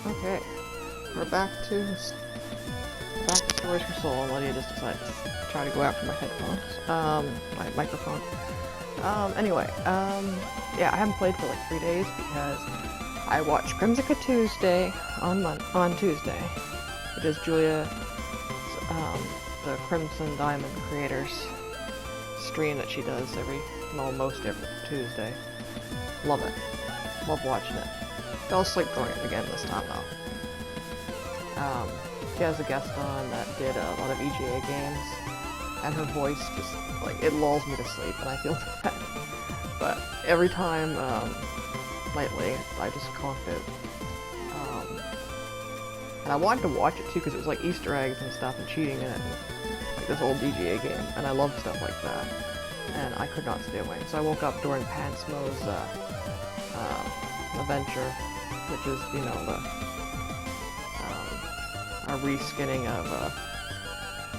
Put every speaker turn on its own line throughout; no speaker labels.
Okay, we're back to Stories for Soul, and Lydia just decided to try to go after my headphones, my microphone. Yeah, I haven't played for like 3 days because I watched Crimsica Tuesday on Tuesday, which is Julia, the Crimson Diamond creator's stream that she does most every Tuesday. Love it. Love watching it. Fell asleep during it again this time though. She has a guest on that did a lot of EGA games, and her voice just, like, it lulls me to sleep, and I feel bad. But every time, lately, I just conked it. And I wanted to watch it too, because it was like Easter eggs and stuff, and cheating in it, and, like, this old EGA game, and I love stuff like that. And I could not stay awake. So I woke up during Pansmo's, adventure, which is, you know, a reskinning of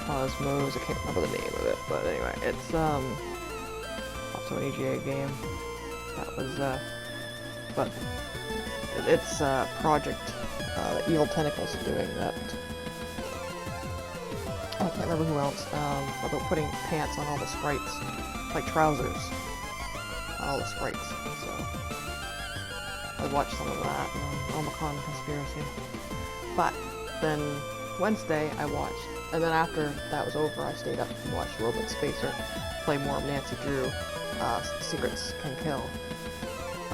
Cosmos. I can't remember the name of it, but anyway, it's also an EGA game. That was but it's project that Evil Tentacles is doing that. I can't remember who else. About putting pants on all the sprites, like trousers on all the sprites. So I watched some of that, Omicron Conspiracy. But then Wednesday I watched, and then after that was over, I stayed up and watched Robot Spacer play more of Nancy Drew, Secrets Can Kill,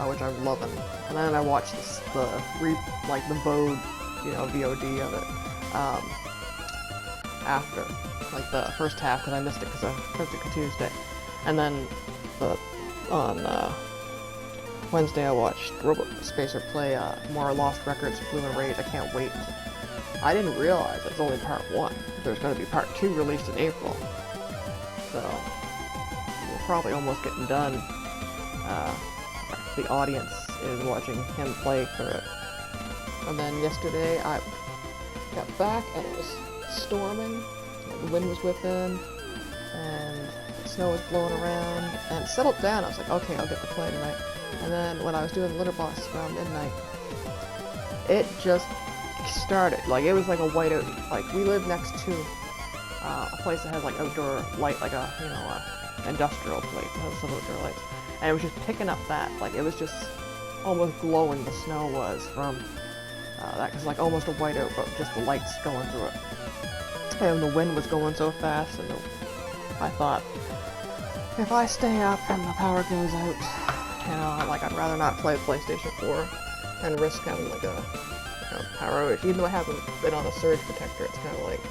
which I'm loving. And then I watched the VOD, VOD of it, after, like the first half, because I missed it because of Cryptica Tuesday. And then on Wednesday I watched Robot Spacer play more Lost Records, Blue and Rage. I can't wait. I didn't realize it's only part 1. There's going to be part 2 released in April. So, we're probably almost getting done. The audience is watching him play for it. And then yesterday I got back and it was storming, the wind was whipping, and the snow was blowing around, and it settled down. I was like, okay, I'll get to play tonight. And then when I was doing the litter box around midnight, it just started. Like, it was like a whiteout. Like, we live next to a place that has like outdoor light, like a, industrial place that has some outdoor lights. And it was just picking up that, like, it was just almost glowing, the snow was, from that, because like almost a whiteout, but just the lights going through it. And the wind was going so fast, and I thought, if I stay up and the power goes out, like, I'd rather not play PlayStation 4 and risk having like a power outage. Even though I haven't been on a surge protector, it's kind of like,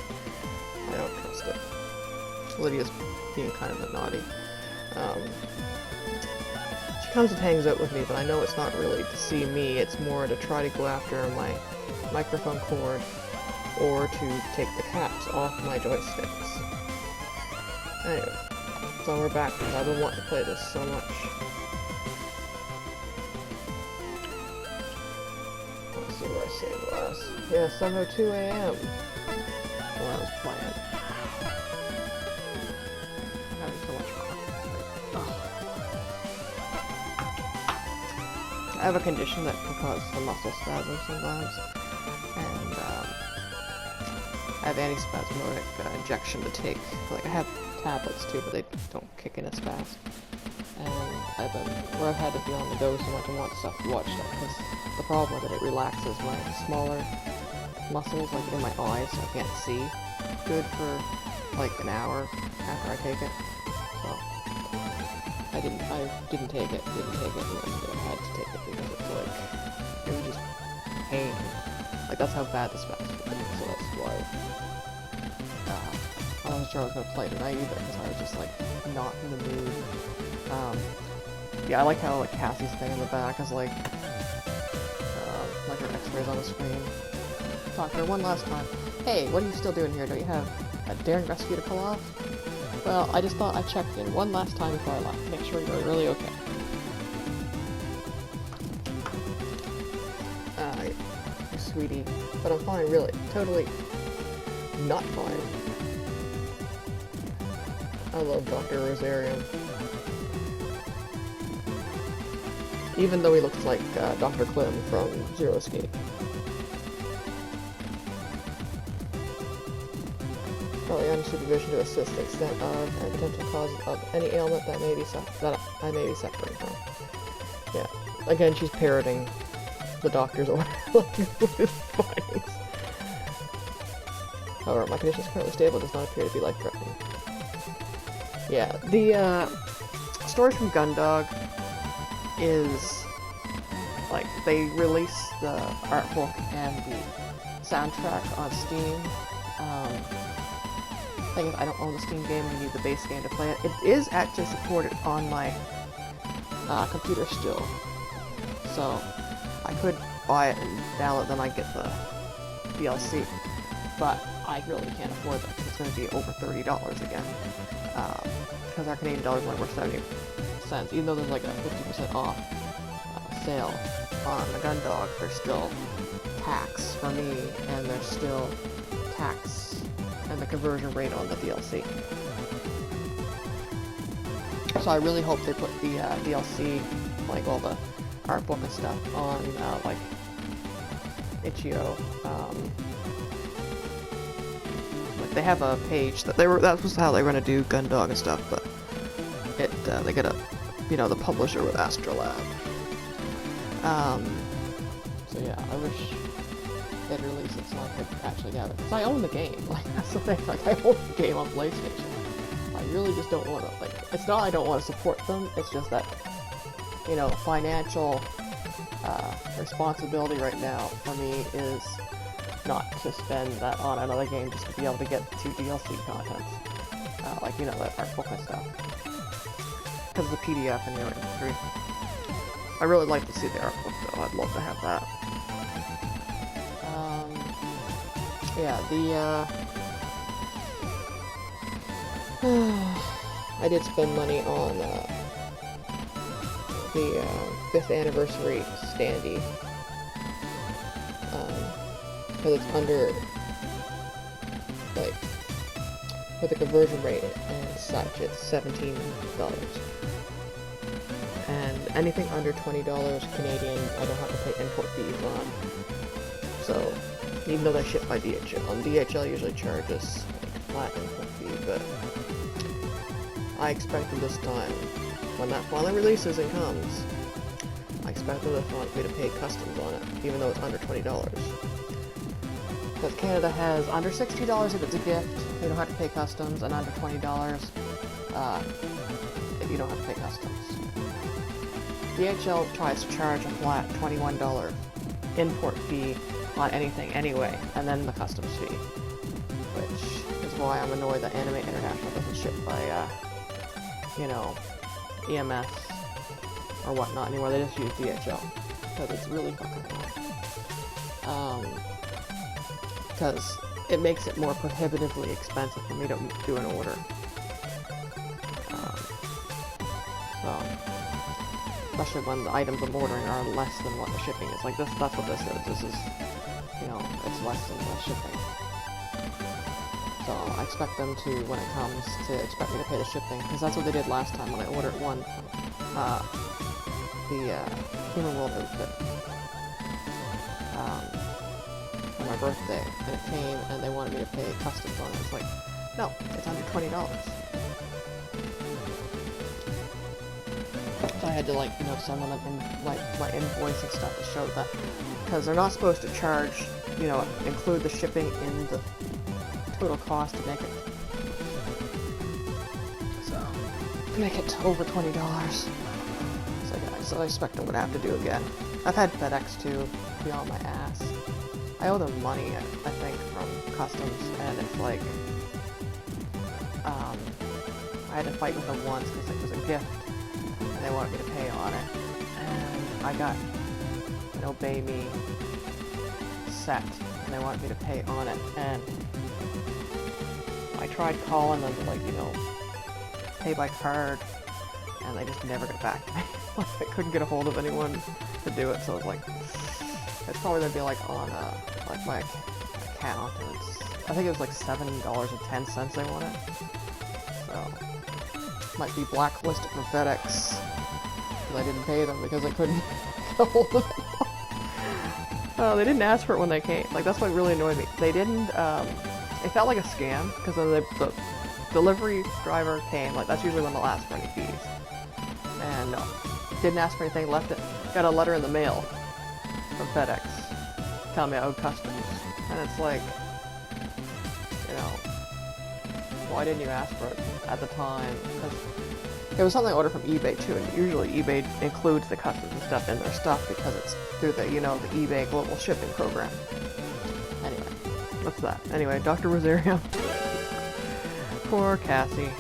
I don't trust it. Lydia's being kind of a naughty. She comes and hangs out with me, but I know it's not really to see me, it's more to try to go after my microphone cord, or to take the caps off my joysticks. Anyway, so we're back, because I've been wanting to play this so much. Let's see where I saved last. Yeah, 7:02 a.m. when I was playing. I'm having so much fun. I have a condition that can cause some muscle spasms sometimes, and I have antispasmodic injection to take. Like, I have tablets too, but they don't kick in as fast. And I've had to be on the go so much and want stuff to watch stuff, because the problem with it relaxes my smaller muscles, like in my eyes, so I can't see good for like an hour after I take it. So I didn't take it, and then I had to take it because it's like, it was just pain. Like, that's how bad the spasms were, so that's why I wasn't sure I was going to play tonight either, because I was just like not in the mood. Yeah, I like how like Cassie's thing in the back is like her x-rays on the screen. Doctor, one last time. Hey, what are you still doing here? Don't you have a daring rescue to pull off? Well, I just thought I'd check in one last time before I left. Make sure you're really okay. Sweetie. But I'm fine, really. Totally not fine. I love Dr. Rosarian. Even though he looks like Dr. Klim from Zero Escape. probably under supervision to assist the extent of and potential causes of any ailment that I may be suffering from. Yeah. Again, she's parroting the doctor's order with his findings. However, my condition is currently stable. It does not appear to be life-threatening. Yeah, the stories from Gundog is like they release the art book and the soundtrack on Steam. Thing is, I don't own the Steam game. You need the base game to play it. It is actually supported on my computer still, so I could buy it and download. Then I get the DLC, but I really can't afford that. It's going to be over $30 again, because our Canadian dollar is only worth 70 cents. Even though there's like a 50% off sale on the Gundog, there's still tax for me, and there's still tax and the conversion rate on the DLC. So I really hope they put the DLC, like all the art book and stuff, on like itch.io. Like they have a page that that was how they were gonna do Gundog and stuff, but they get a the publisher with Astrolab. So yeah, I wish they'd release it so I could actually have it. Because I own the game. Like that's the thing. Like I own the game on PlayStation. I really just don't want to. Like it's not I don't want to support them. It's just that financial responsibility right now for me is not to spend that on another game just to be able to get 2 DLC contents. Like the art book and stuff. Because the PDF and the MP3. I really like to see the art book though. I'd love to have that. Yeah, I did spend money on the 5th anniversary standee. Because it's under, like, with the conversion rate and such, it's $17. And anything under $20 Canadian, I don't have to pay import fees on. So, even though they ship by DHL, DHL usually charges like flat import fee, but I expected this time, when that finally releases and comes, I expected this one me to pay customs on it, even though it's under $20. Because Canada has under $60 if it's a gift, you don't have to pay customs, and under $20, you don't have to pay customs. DHL tries to charge a flat $21 import fee on anything anyway, and then the customs fee, which is why I'm annoyed that Anime International doesn't ship by, EMS or whatnot anymore. They just use DHL, because it's really fucking annoying. Because it makes it more prohibitively expensive for me to do an order. Especially when the items I'm ordering are less than what the shipping is. Like this, that's what this is. This is, it's less than the shipping. So I expect them to, when it comes, to expect me to pay the shipping, because that's what they did last time when I ordered one, the Human World outfit, for my birthday, and it came, and they wanted me to pay customs on it. It's like, no, it's under $20. So I had to, send them my invoice and stuff to show that, because they're not supposed to charge, include the shipping in the total cost to make it over $20. So I expect I'm gonna have to do again. I've had FedEx too, be on my ass. I owe them money, I think, from customs, and it's like, I had to fight with them once because it was a gift. They wanted me to pay on it, and I got an Obey Me set, and they wanted me to pay on it, and I tried calling them to, pay by card, and they just never got back to me. I couldn't get a hold of anyone to do it, so I was like, it's probably gonna be on my account, and I think it was like $7.10 they wanted, so might be blacklisted from FedEx. I didn't pay them because I couldn't get a hold of them. They didn't ask for it when they came. Like, that's what really annoyed me. They didn't, it felt like a scam, because the delivery driver came, like that's usually when they'll ask for any fees. And didn't ask for anything, left it, got a letter in the mail from FedEx telling me I owed customs. And it's like, you know, why didn't you ask for it at the time? Because it was something I ordered from eBay too, and usually eBay includes the customs and stuff in their stuff because it's through the, you know, the eBay global shipping program. Anyway, that's that. Anyway, Dr. Rosarium. Poor Cassie.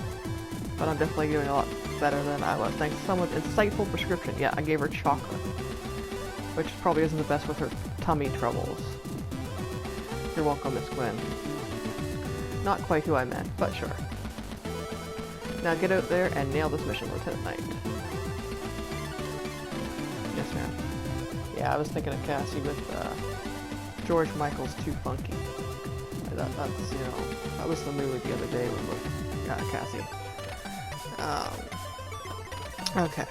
But I'm definitely doing a lot better than I was, thanks to someone's insightful prescription. Yeah, I gave her chocolate, which probably isn't the best with her tummy troubles. You're welcome, Miss Gwen. Not quite who I meant, but sure. Now get out there and nail this mission, Lieutenant Knight. Yes, ma'am. Yeah, I was thinking of Cassie with George Michael's Too Funky. That's, you know, that was the mood the other day with Cassie. Okay.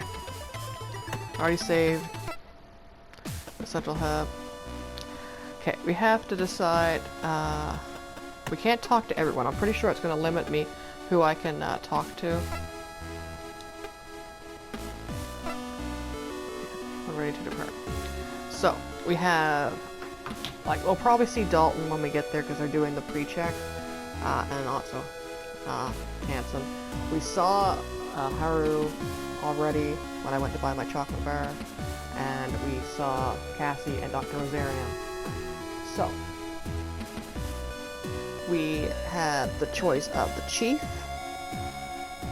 Already saved. The central hub. Okay, we have to decide, we can't talk to everyone. I'm pretty sure it's going to limit me who I can talk to. We're ready to depart. So, we have, like, we'll probably see Dalton when we get there because they're doing the pre-check, and also Hanson. We saw Haru already when I went to buy my chocolate bar, and we saw Cassie and Dr. Rosarium. So, we had the choice of the chief.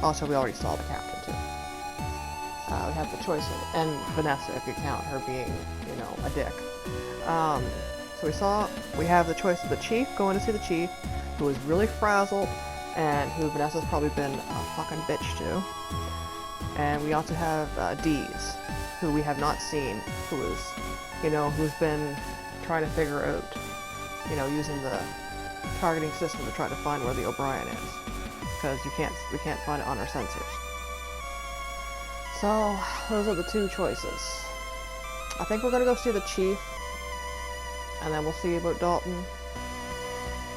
Also, we already saw the captain too. We have the choice of, and Vanessa, if you count her being, you know, a dick. So we have the choice of the chief, going to see the chief, who is really frazzled, and who Vanessa's probably been a fucking bitch to. And we also have Dees, who we have not seen, who is, you know, who's been trying to figure out, you know, using the targeting system to try to find where the O'Brien is, because we can't find it on our sensors. So those are the two choices. I think we're gonna go see the chief, and then we'll see about Dalton.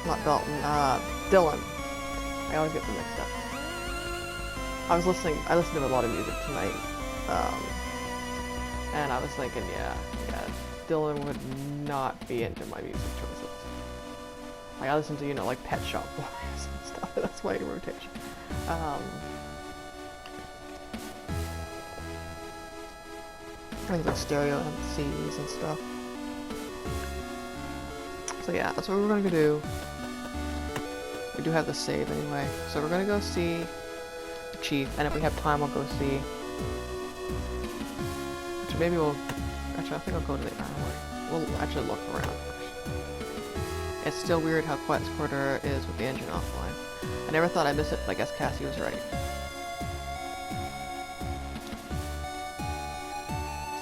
Not Dalton, Dylan. I always get them mixed up. I listened to a lot of music tonight, and I was thinking, yeah, Dylan would not be into my music choices. Like, I listen to, you know, like Pet Shop Boys and stuff. That's my rotation. Things like stereo MCs and stuff. So yeah, that's what we're gonna do. We do have the save anyway, so we're gonna go see the chief, and if we have time, we'll go see. Actually, maybe we'll. Actually, I think I'll go to the armory. We'll actually look around first. It's still weird how quiet this corridor is with the engine offline. I never thought I'd miss it, but I guess Cassie was right.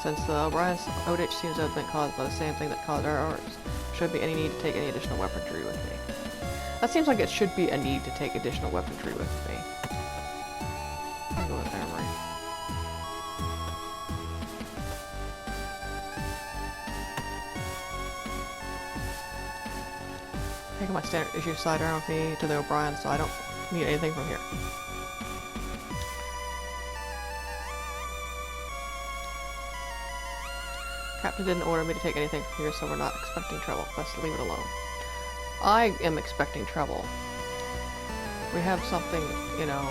Since the O'Brien's outage seems to have been caused by the same thing that caused ours, shouldn't be any need to take any additional weaponry with me. That seems like it should be a need to take additional weaponry with me. I'll go with armory. Taking my standard issue sidearm with me to the O'Brien, so I don't need anything from here. Captain didn't order me to take anything from here, so we're not expecting trouble. Let's leave it alone. I am expecting trouble. We have something, you know,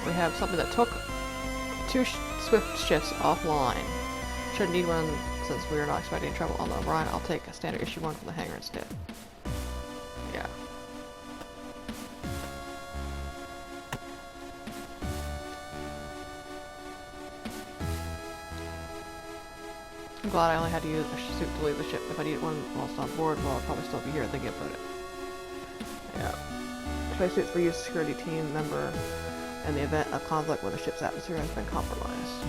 we have something that took 2 swift shifts offline. Shouldn't need one since we are not expecting trouble on the O'Brien. I'll take a standard issue 1 from the hangar instead. Yeah. I'm glad I only had to use a suit to leave the ship. If I needed one whilst on board, well, I'll probably still be here thinking about it. Yeah. Spacesuits for use security team member in the event of conflict when the ship's atmosphere has been compromised.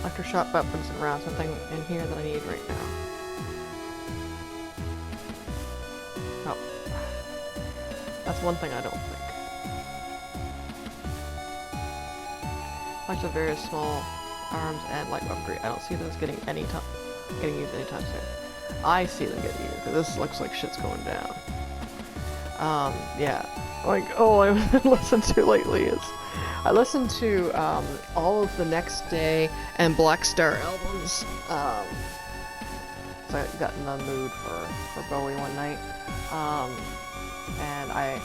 Electroshock weapons and rounds, something in here that I need right now. Oh. That's one thing I don't think. Bunch of various small arms and light weaponry. I don't see those getting any getting used anytime soon. I see them getting used, because this looks like shit's going down. Yeah. Like, all I've listened to lately is... I listened to, all of the Next Day and Black Star albums, so I got in the mood for Bowie one night. And I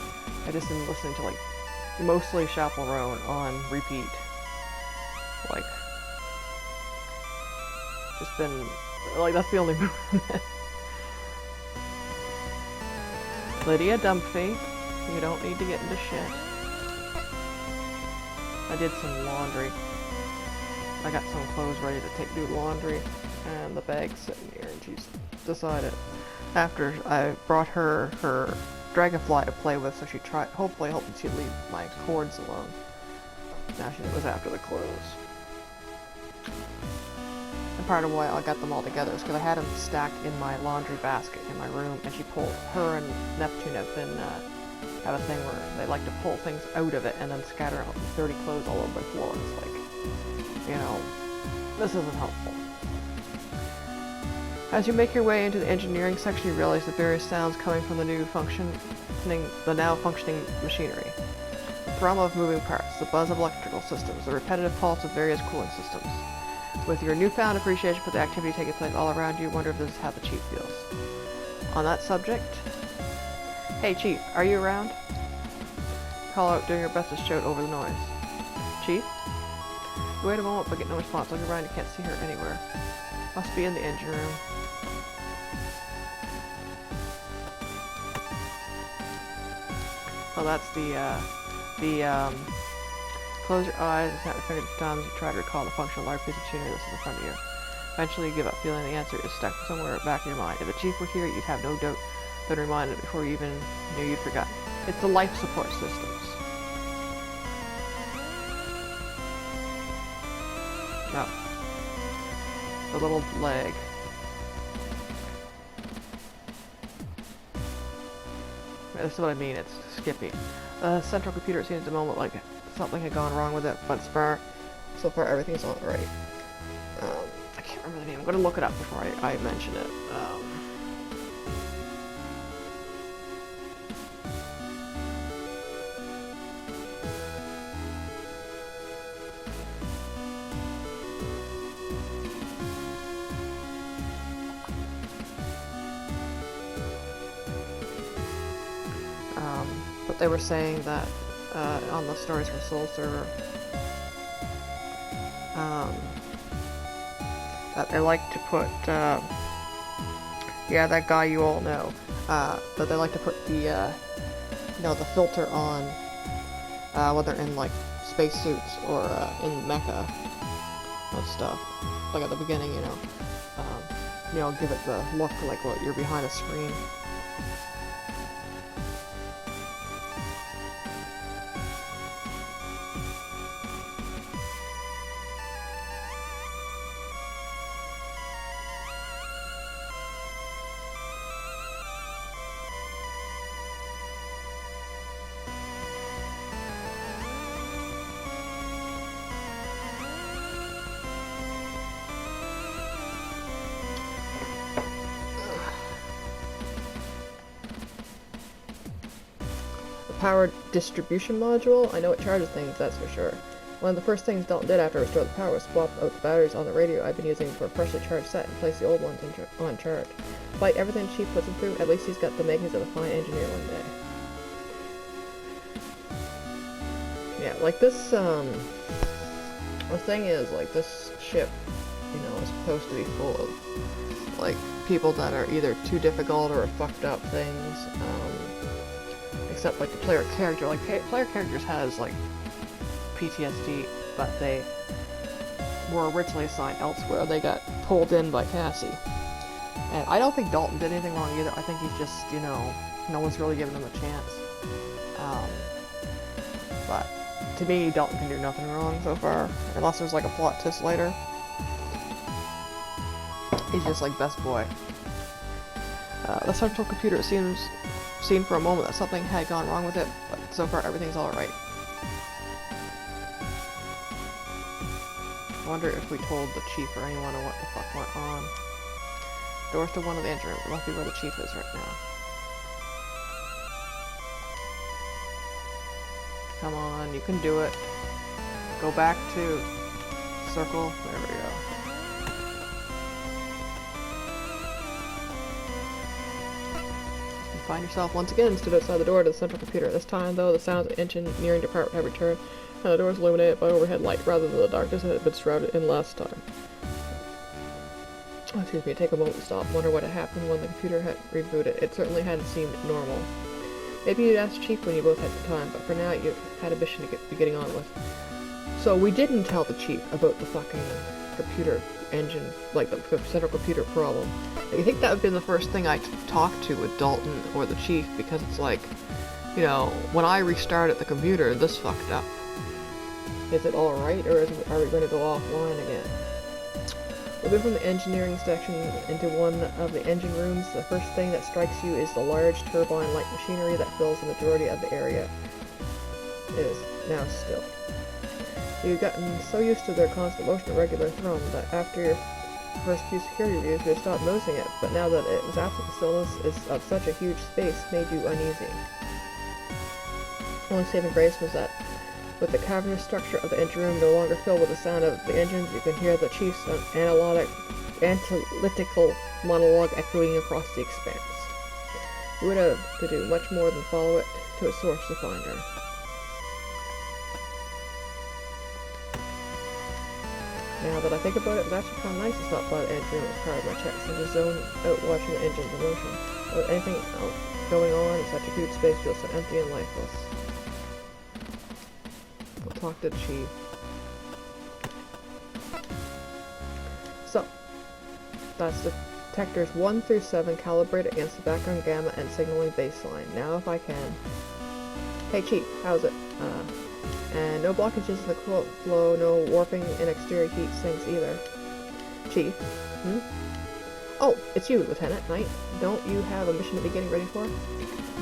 just been listening to, like, mostly Chappell Roan on repeat. Like, just been, like, that's the only movement. Lydia Dumphy, you don't need to get into shit. I did some laundry. I got some clothes ready to do laundry, and the bag's sitting here, and she's decided, after I brought her Dragonfly to play with, so she tried, hopefully she'd leave my cords alone. Now she was after the clothes. And part of why I got them all together is because I had them stacked in my laundry basket in my room, and her and Neptune have a thing where they like to pull things out of it and then scatter out dirty clothes all over the floor. It's like, you know, this isn't helpful. As you make your way into the engineering section, you realize the various sounds coming from the now functioning machinery. The thrum of moving parts, the buzz of electrical systems, the repetitive pulse of various cooling systems. With your newfound appreciation for the activity taking place all around you, wonder if this is how the Chief feels. On that subject, hey Chief, are you around? Call out doing your best to shout over the noise. Chief? You wait a moment but get no response. Look around, you can't see her anywhere. Must be in the engine room. Well, that's close your eyes and snap your fingers a few times. You try to recall the function of a large piece of machinery that's in front of you. Eventually you give up, feeling the answer is stuck somewhere at the back of your mind. If the Chief were here, you'd have no doubt been reminded before you even knew you'd forgotten. It's the life support systems. Oh. The little leg. This is what I mean, it's skippy. The central computer seems at the moment like something had gone wrong with it, but so far everything's all right. I can't remember the name. I'm going to look it up before I mention it. But they were saying that on the Stories from Soul server, that they like to put, yeah, that guy you all know, that they like to put the, you know, the filter on, whether in, like, spacesuits or, in mecha and stuff, like at the beginning, you know, give it the look like what you're behind a screen. Power distribution module. I know it charges things, that's for sure. One of the first things Dalton did after I restored the power was swap out the batteries on the radio I've been using for a freshly charged set and place the old ones on charge. Despite everything Chief puts him through, at least he's got the makings of a fine engineer one day. Yeah, like this, the thing is, like, this ship, you know, is supposed to be full of, like, people that are either too difficult or fucked up things, except, like, the player character. Like, player characters has, like, PTSD, but they were originally assigned elsewhere. They got pulled in by Cassie. And I don't think Dalton did anything wrong either. I think he's just, you know, no one's really giving him a chance. But to me, Dalton can do nothing wrong so far, unless there's, like, a plot twist later. He's just, like, best boy. The central computer seemed for a moment that something had gone wrong with it, but so far everything's alright. I wonder if we told the Chief or anyone what the fuck went on. Doors to one of the engine rooms. It must be where the chief is right now. Come on, you can do it. Go back to circle. There we go. You find yourself once again stood outside the door to the central computer. This time, though, the sounds of the engine nearing department have returned, and the door is illuminated by overhead light rather than the darkness that had been shrouded in last time. Oh, excuse me, take a moment to stop. Wonder what had happened when the computer had rebooted. It certainly hadn't seemed normal. Maybe you'd ask Chief when you both had the time, but for now you had a mission to be getting on with. So we didn't tell the Chief about the fucking computer engine, like the central computer problem. I think that would have been the first thing I talked to with Dalton or the Chief, because it's like, you know, when I restarted the computer, this fucked up. Is it alright, or are we going to go offline again? Moving from the engineering section into one of the engine rooms, the first thing that strikes you is the large turbine-like machinery that fills the majority of the area. It is now still. You've gotten so used to their constant motion and regular thrum that after your first few security reviews you stopped noticing it, but now that it was absent, the stillness of such a huge space made you uneasy. Only saving grace was that with the cavernous structure of the engine room no longer filled with the sound of the engines, you can hear the Chief's analytical monologue echoing across the expanse. You would have to do much more than follow it to its source to find her. Now that I think about it, it was actually kind of nice to stop by the engine room as part of my checks and just zone out watching the engines in motion. Without anything else going on, such a huge space feels so empty and lifeless. We'll talk to the Chief. So, that's detectors 1 through 7 calibrated against the background gamma and signaling baseline. Now if I can... Hey Chief, how's it? And no blockages in the flow, no warping in exterior heat sinks either. Chief? Oh, it's you, Lieutenant Knight. Don't you have a mission to be getting ready for?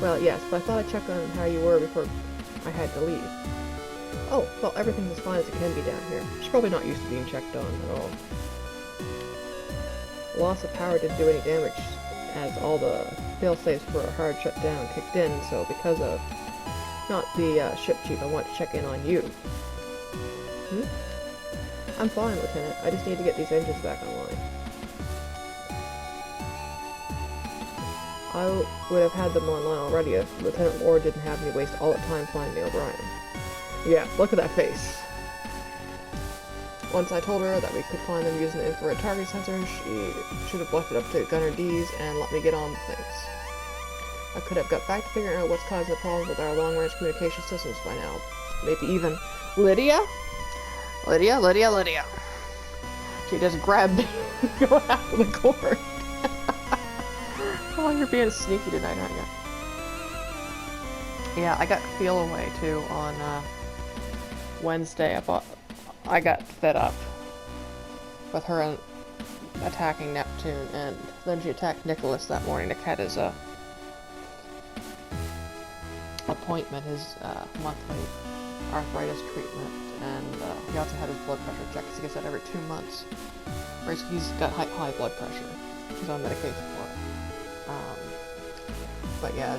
Well, yes, but I thought I'd check on how you were before I had to leave. Oh, well, everything's as fine as it can be down here. She's probably not used to being checked on at all. Loss of power didn't do any damage, as all the fail-safes for a hard shutdown kicked in, so because of not the ship chief, I want to check in on you. I'm fine, Lieutenant. I just need to get these engines back online. I would have had them online already if Lieutenant Lord didn't have me waste all that time finding O'Brien. Yeah, look at that face. Once I told her that we could find them using the infrared target sensor, she should have left it up to Gunner D's and let me get on with things. I could have got back to figuring out what's causing the problems with our long-range communication systems by now. Maybe even... Lydia? Lydia. She just grabbed me and go after the cord. Oh, you're being sneaky tonight, aren't you? Yeah, I got Feel Away too on Wednesday. I got fed up with her attacking Neptune, and then she attacked Nicholas that morning to cut his appointment, his monthly arthritis treatment, and he also had his blood pressure checked because he gets that every 2 months. Whereas he's got high blood pressure. He's on medication for it. But yeah,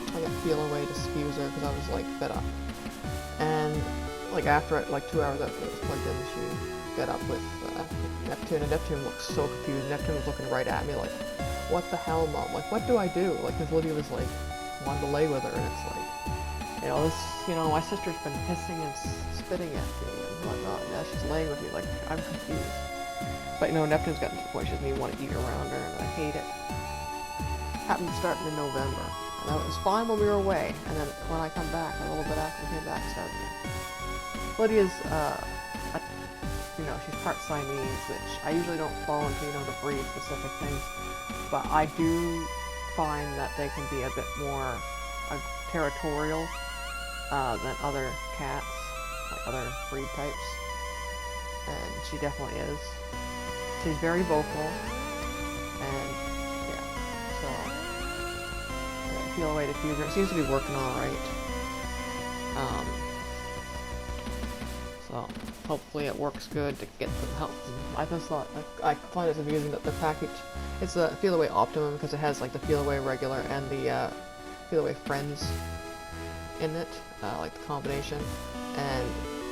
I got Feel Away diffuser because I was like fed up. And like after like 2 hours after it was plugged in, she got up with Neptune, and Neptune looked so confused. Neptune was looking right at me like, what the hell, Mom? Like, what do I do? Like, because Lydia was like, wanted to lay with her, and it's like, my sister's been hissing and spitting at me and whatnot, and now she's laying with me, like, I'm confused. But, Neptune's gotten to the point she doesn't even want to eat around her, and I hate it. Happened starting in November. And it was fine when we were away, and then when I come back, a little bit after we came back, it started again. Lydia's, she's part Siamese, which I usually don't fall into, the breed specific things, but I do find that they can be a bit more territorial than other cats, like other breed types, and she definitely is. She's very vocal, and yeah, so Feel Away diffuser. It seems to be working all right. So hopefully it works good to get them help. I just thought I find it amusing that the package, it's a Feel Away Optimum because it has like the Feel Away regular and the Feel Away Friends in it, like the combination, and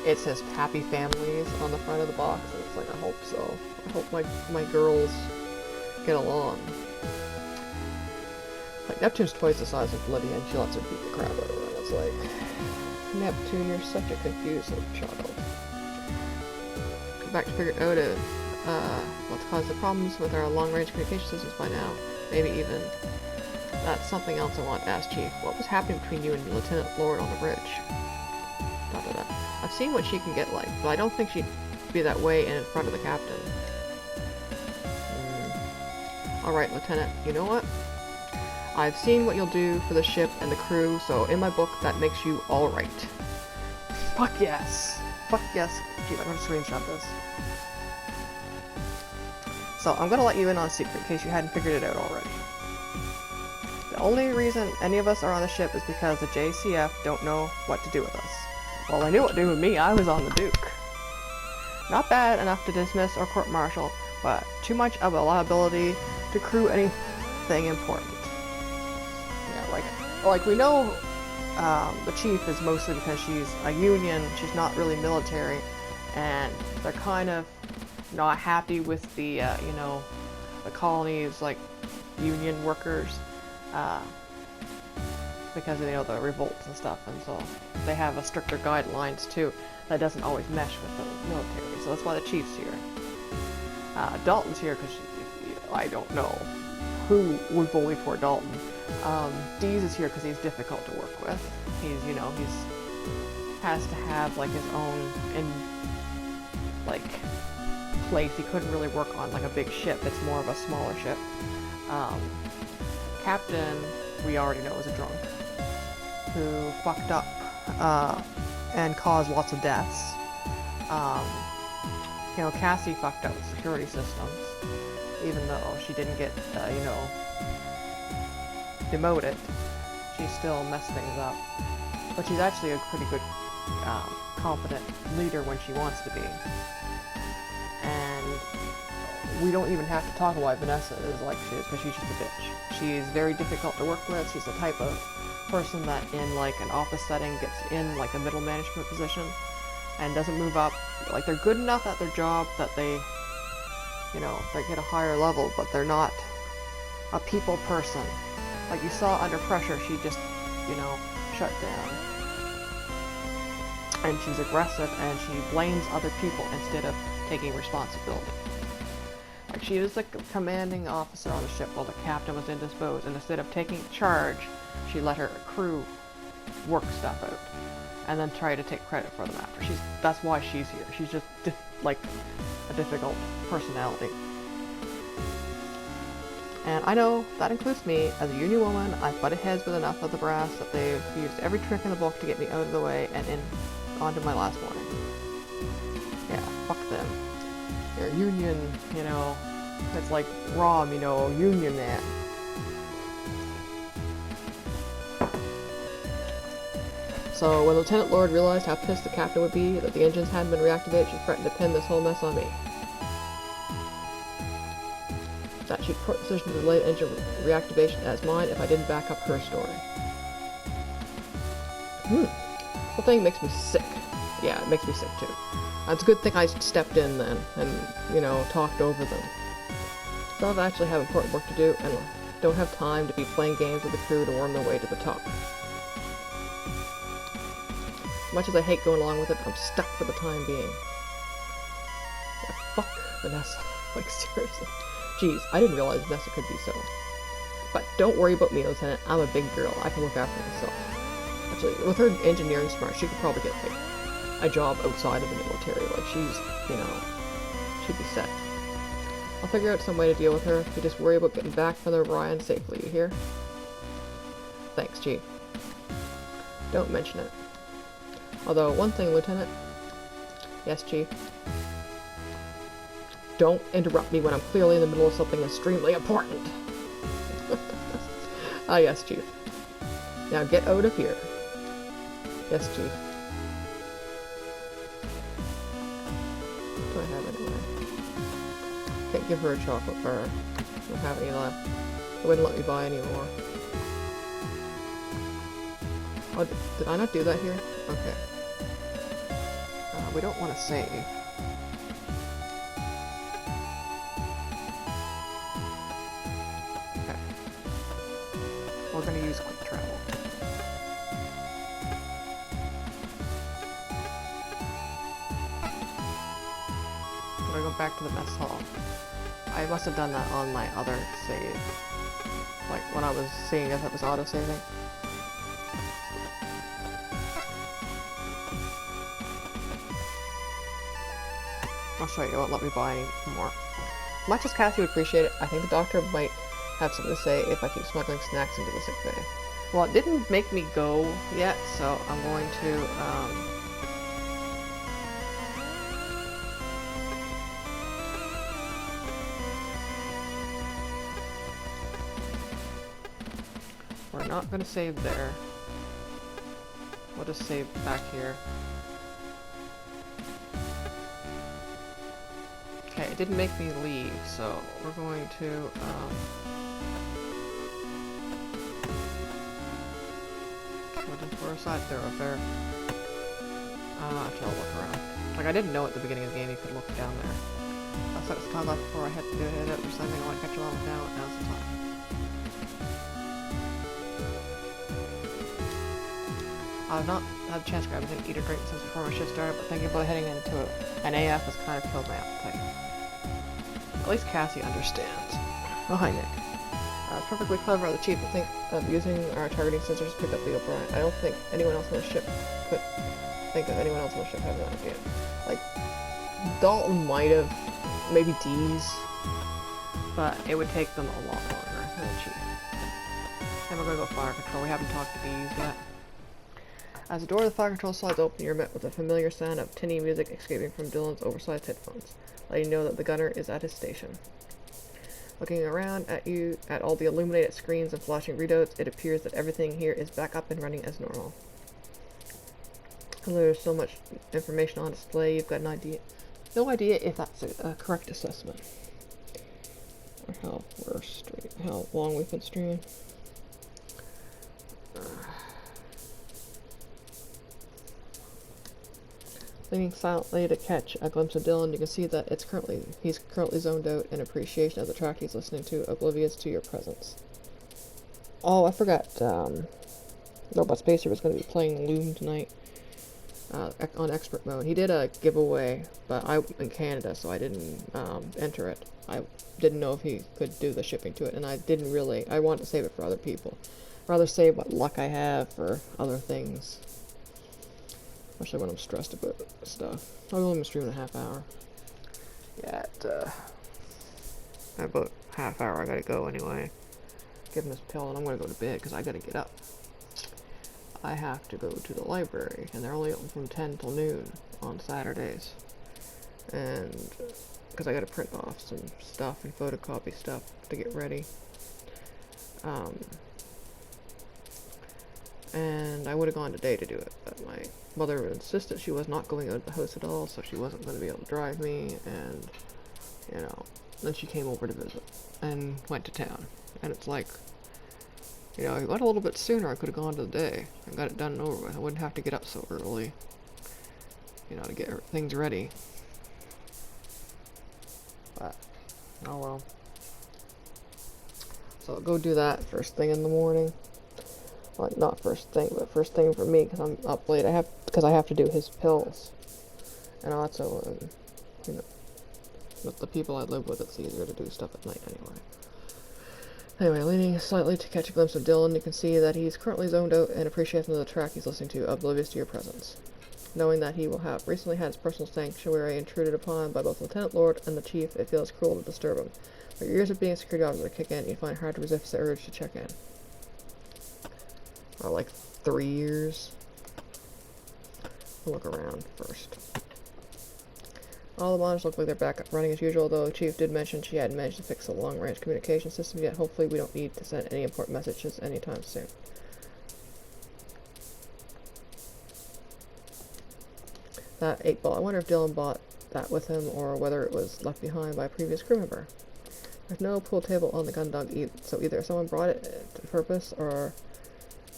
it says Happy Families on the front of the box, and it's like, I hope so. I hope my girls get along. Like, Neptune's twice the size of Lydia, and she lets her beat the crap out of her, and it's like, Neptune, you're such a confused little child. Come back to figure out what's caused the problems with our long-range communication systems by now. Maybe even that's something else I want to ask Chief. What was happening between you and Lieutenant Lord on the bridge? Da, da, da. I've seen what she can get like, but I don't think she'd be that way in front of the captain. Alright, Lieutenant, you know what? I've seen what you'll do for the ship and the crew, so in my book, that makes you alright. Fuck yes! Fuck yes! Gee, I'm gonna screenshot this. So, I'm gonna let you in on a secret in case you hadn't figured it out already. The only reason any of us are on the ship is because the JCF don't know what to do with us. Well, they knew what to do with me. I was on the Duke. Not bad enough to dismiss or court-martial, but too much of a liability to crew anything important. Yeah, like we know the Chief is mostly because she's a Union, she's not really military, and they're kind of not happy with the, you know, the colonies, like, Union workers, because of, you know, the revolts and stuff, and so they have a stricter guidelines too that doesn't always mesh with the military, so that's why the Chief's here. Dalton's here because I don't know who would bully poor Dalton. Dees is here because he's difficult to work with. He's, you know, has to have like his own place. He couldn't really work on like a big ship. It's more of a smaller ship. Captain, we already know, is a drunk who fucked up and caused lots of deaths. You know, Cassie fucked up with security systems, even though she didn't get, you know, demoted. She still messed things up. But she's actually a pretty good, competent leader when she wants to be. And we don't even have to talk about why Vanessa is like she is, because she's just a bitch. She's very difficult to work with. She's the type of person that in like an office setting gets in like a middle management position and doesn't move up. Like, they're good enough at their job that they, you know, they get a higher level, but they're not a people person. Like you saw Under Pressure, she just, you know, shut down. And she's aggressive and she blames other people instead of taking responsibility. Like, she was the commanding officer on the ship while the captain was indisposed, and instead of taking charge, she let her crew work stuff out and then try to take credit for them after. That's why she's here. She's just like a difficult personality. And I know that includes me. As a Union woman, I've butted heads with enough of the brass that they've used every trick in the book to get me out of the way and onto my last warning. Yeah, fuck them. They're Union, you know, it's like Rom, you know, Union man. So when Lieutenant Lord realized how pissed the captain would be that the engines hadn't been reactivated, she threatened to pin this whole mess on me. That she'd put decision to delay engine reactivation as mine if I didn't back up her story. The thing makes me sick. Yeah, it makes me sick too. It's a good thing I stepped in then and, you know, talked over them. Some actually have important work to do and don't have time to be playing games with the crew to worm their way to the top. As much as I hate going along with it, I'm stuck for the time being. Yeah, fuck Vanessa. Like, seriously. Jeez, I didn't realize Vanessa could be so. But don't worry about me, Lieutenant. I'm a big girl. I can look after myself. Actually, with her engineering smart, she could probably get like a job outside of the military. Like, she's, you know, she'd be set. I'll figure out some way to deal with her. You just worry about getting back from the Orion safely, you hear? Thanks, Chief. Don't mention it. Although, one thing, Lieutenant. Yes, Chief. Don't interrupt me when I'm clearly in the middle of something extremely important. Ah, yes, Chief. Now get out of here. Yes, Chief. What do I have anyway? Can't give her a chocolate bar. Don't have any left. It wouldn't let me buy any more. Oh, did I not do that here? Okay. We don't want to save. Okay. We're going to use quick travel. I'm going to go back to the mess hall. I must have done that on my other save. Like when I was seeing if it was auto-saving. I'll show you, it won't let me buy any more. Much as Cassie would appreciate it, I think the doctor might have something to say if I keep smuggling snacks into the sick bay. Well, it didn't make me go yet, so I'm going to, we're not going to save there. We'll just save back here. Okay, it didn't make me leave, so we're going to, we're a side thoroughfare. Actually, I'll look around. Like, I didn't know at the beginning of the game you could look down there. I thought it was time left before I had to hit it or something. I want to catch you all now, and now's the time. I've not had a chance to grab anything to eat or drink since before my shift started, but thinking about heading into an AF has kind of killed my appetite. At least Cassie understands. Oh, hi, Nick. It's perfectly clever of the chief to think of using our targeting sensors to pick up the O'Brien. I don't think anyone else on the ship could think of anyone else on the ship having that idea. Like, Dalton might have, maybe Dees, but it would take them a lot longer than the chief. And we're gonna go fire control. We haven't talked to Dees yet. As the door of the fire control slides open, you're met with a familiar sound of tinny music escaping from Dylan's oversized headphones, letting you know that the gunner is at his station. Looking around at you, at all the illuminated screens and flashing readouts, it appears that everything here is back up and running as normal. Although there's so much information on display, you've got no idea if that's a correct assessment. Or how long we've been streaming. Leaning silently to catch a glimpse of Dylan, you can see that he's currently zoned out in appreciation of the track he's listening to, oblivious to your presence. Oh, I forgot, Robot Spacer was going to be playing Loom tonight, on expert mode. He did a giveaway, but I'm in Canada, so I didn't, enter it. I didn't know if he could do the shipping to it, and I wanted to save it for other people. I'd rather save what luck I have for other things. Especially when I'm stressed about stuff. I've only been streaming a half hour. Yeah, about half hour I gotta go anyway. Give him this pill and I'm gonna go to bed because I gotta get up. I have to go to the library and they're only open from 10 till noon on Saturdays. And because I gotta print off some stuff and photocopy stuff to get ready. And I would have gone today to do it, but my mother insisted she was not going out of the house at all, so she wasn't going to be able to drive me, and, you know, then she came over to visit, and went to town, and it's like, you know, I went a little bit sooner, I could have gone to the day, and got it done and over with. I wouldn't have to get up so early, you know, to get things ready, but, oh well. So I'll go do that first thing in the morning. Well, not first thing, but first thing for me, because I'm up late. Because I have to do his pills. And also, you know, with the people I live with, it's easier to do stuff at night anyway. Anyway, leaning slightly to catch a glimpse of Dylan, you can see that he's currently zoned out and appreciating the track he's listening to, oblivious to your presence. Knowing that he will have recently had his personal sanctuary intruded upon by both Lieutenant Lord and the Chief, it feels cruel to disturb him. But your years of being a security officer kick in, and you find it hard to resist the urge to check in. Or like 3 years. I'll look around first. All the monitors look like they're back up running as usual, though the Chief did mention she hadn't managed to fix the long-range communication system yet. Hopefully we don't need to send any important messages anytime soon. That 8-ball. I wonder if Dylan bought that with him or whether it was left behind by a previous crew member. There's no pool table on the Gundog, so either someone brought it to purpose or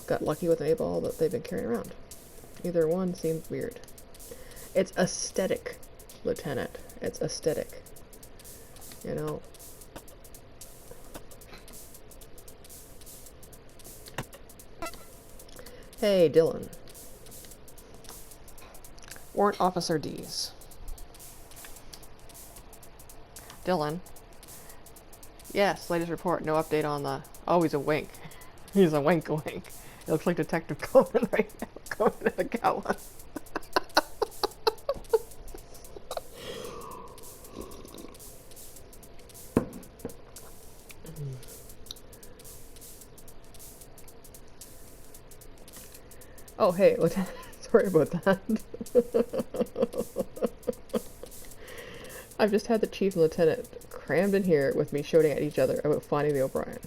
got lucky with an 8-ball that they've been carrying around. Either one seems weird. It's aesthetic, Lieutenant. It's aesthetic. You know? Hey, Dylan. Warrant Officer D's. Dylan. Yes, latest report. No update on the... Oh, he's a wink. He's a wink-a-wink. It looks like Detective Coleman right now. Coleman and Gowan. Oh, hey, Lieutenant. Sorry about that. I've just had the Chief and Lieutenant crammed in here with me shouting at each other about finding the O'Brien.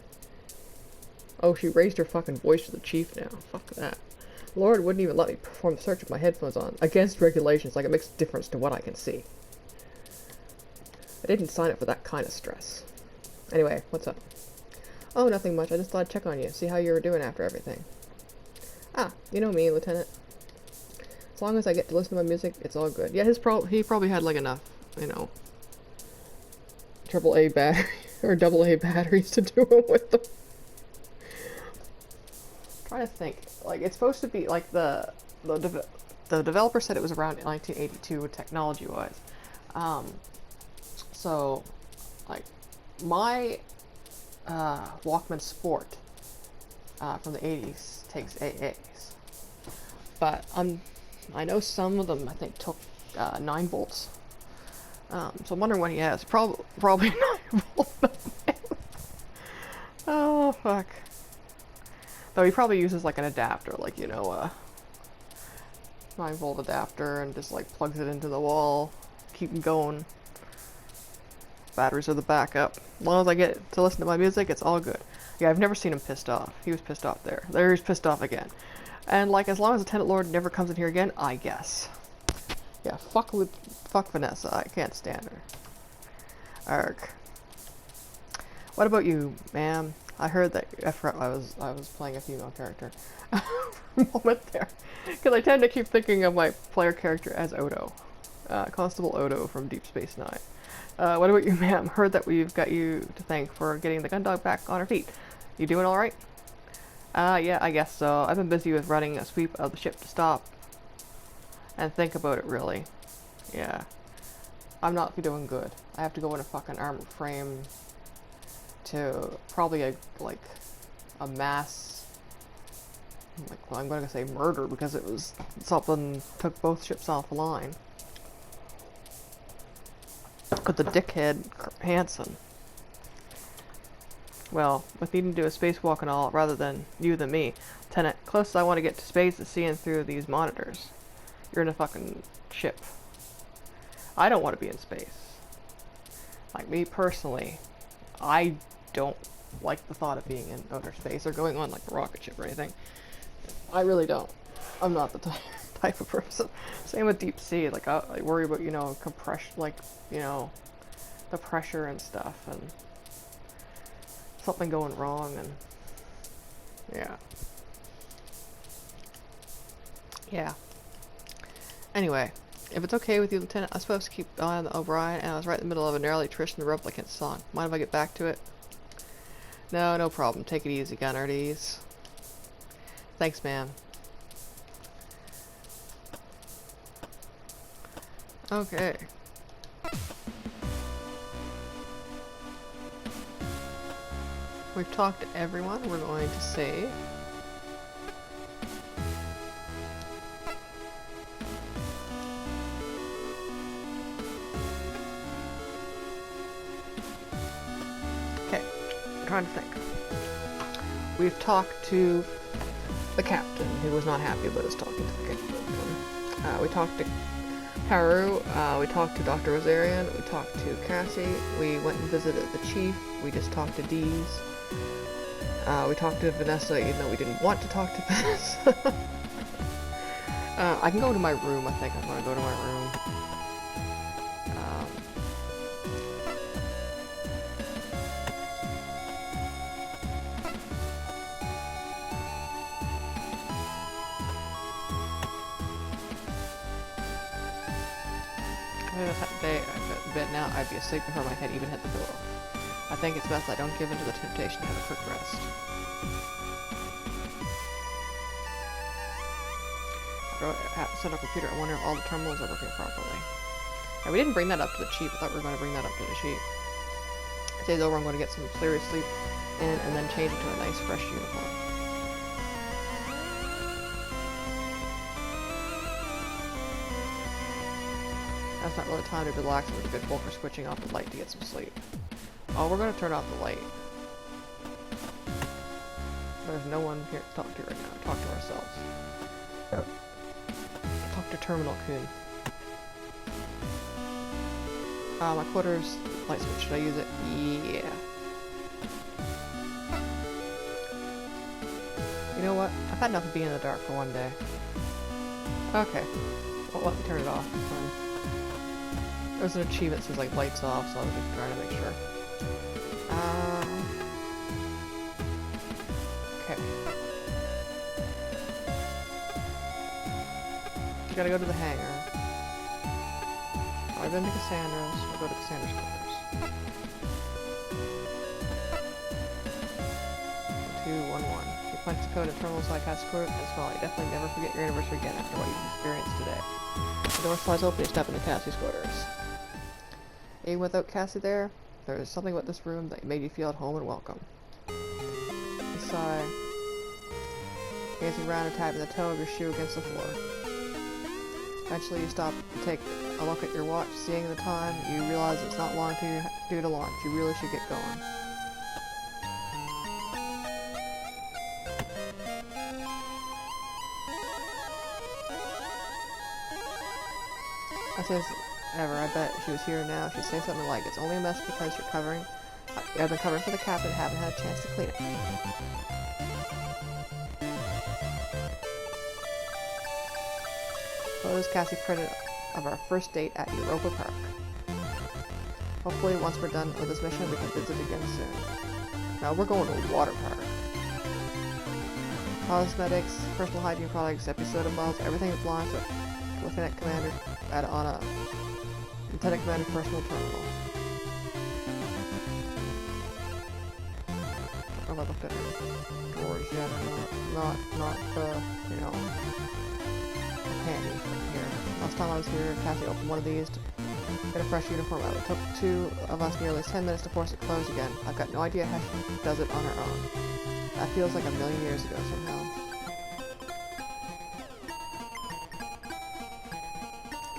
Oh, she raised her fucking voice to the Chief now. Fuck that. Lord wouldn't even let me perform the search with my headphones on. Against regulations, like it makes a difference to what I can see. I didn't sign up for that kind of stress. Anyway, what's up? Oh, nothing much. I just thought I'd check on you, see how you were doing after everything. Ah, you know me, Lieutenant. As long as I get to listen to my music, it's all good. Yeah, he probably had like enough, you know, AAA battery or AA batteries to do it with them. I'm trying to think. Like, it's supposed to be like the developer said it was around 1982 technology-wise. So, like, my Walkman Sport from the 80s takes AAs, but I know some of them I think took 9 volts. So I'm wondering what he has. Probably 9 volts. Oh fuck. Though he probably uses like an adapter, like, you know, a 9-volt adapter, and just like plugs it into the wall, keep him going. Batteries are the backup. As long as I get to listen to my music, it's all good. Yeah, I've never seen him pissed off. He was pissed off there. There he's pissed off again. And like, as long as the Tenant Lord never comes in here again, I guess. Yeah, fuck Vanessa. I can't stand her. Arg. What about you, ma'am? I heard that I was playing a female character for a moment there, because I tend to keep thinking of my player character as Odo, Constable Odo from Deep Space Nine. What about you, ma'am? Heard that we've got you to thank for getting the Gundog back on her feet. You doing all right? Yeah, I guess so. I've been busy with running a sweep of the ship to stop and think about it, really. Yeah, I'm not doing good. I have to go in a fucking armored frame to probably a mass, like, well, I'm going to say murder, because it was something took both ships off the line. But the dickhead Hansen. Well, with needing to do a spacewalk and all, rather than you than me, Lieutenant, closest I want to get to space is seeing through these monitors. You're in a fucking ship. I don't want to be in space. Like, me personally, I don't like the thought of being in outer space or going on like a rocket ship or anything. I really don't. I'm not the type of person. Same with deep sea. Like, I worry about, you know, compression, like, you know, the pressure and stuff, and something going wrong, and yeah. Yeah. Anyway, if it's okay with you, Lieutenant, I'm supposed to keep an eye on the O'Brien, and I was right in the middle of an early Trish and the Replicant song. Mind if I get back to it? No, no problem. Take it easy, Gunner D's. Thanks, ma'am. Okay. We've talked to everyone. We're going to save. Okay, I'm trying to think. We've talked to the captain, who was not happy about us talking to the captain. We talked to Haru, we talked to Dr. Rosarian, we talked to Cassie, we went and visited the chief, we just talked to Dees. We talked to Vanessa, even though we didn't want to talk to Vanessa. I can go to my room, I think. I'm gonna go to my room. this day a bit now, I'd be asleep before my head even hit the pillow. I think it's best I don't give in to the temptation to have a quick rest. Set up a computer, I wonder if all the terminals are working properly. Now, we didn't bring that up to the chief. I thought we were going to bring that up to the chief. Today's over, I'm going to get some clear sleep in and then change into a nice fresh uniform. That's not really time to relax with a good book or switching off the light to get some sleep. Oh, we're going to turn off the light. There's no one here to talk to right now. Talk to ourselves.
Yep.
Talk to Terminal Kun. My quarters light switch. Should I use it? Yeah. You know what? I've had enough of being in the dark for one day. Okay. Well, let me turn it off. There's an achievement that says like lights off, so I was just trying to make sure. Okay. You gotta go to the hangar. I've been to Cassandra's. I'll go to Cassandra's quarters. 211. You punch the code at terminals like Cascode as well. You definitely never forget your anniversary again after what you've experienced today. The door slides open, you step into Cassie's quarters. Even without Cassie there, there is something about this room that made you feel at home and welcome. You sigh, gazing around and tapping the toe of your shoe against the floor. Eventually you stop and take a look at your watch. Seeing the time, you realize it's not long due to launch. You really should get going. I says, ever, I bet if she was here now, she'd say something like, it's only a mess because you're covering. I've been covering for the captain and haven't had a chance to clean it. Photos Cassie printed of our first date at Europa Park. Hopefully once we're done with this mission we can visit again soon. Now we're going to a water park. Cosmetics, personal hygiene products, episode bottles, everything that belongs to Lieutenant Commander on a Lieutenant Commander personal terminal. Oh, I looked at her drawers yet. Not you know, handy here. Last time I was here, Cassie opened one of these to get a fresh uniform out. It took two of us nearly 10 minutes to force it closed again. I've got no idea how she does it on her own. That feels like a million years ago somehow.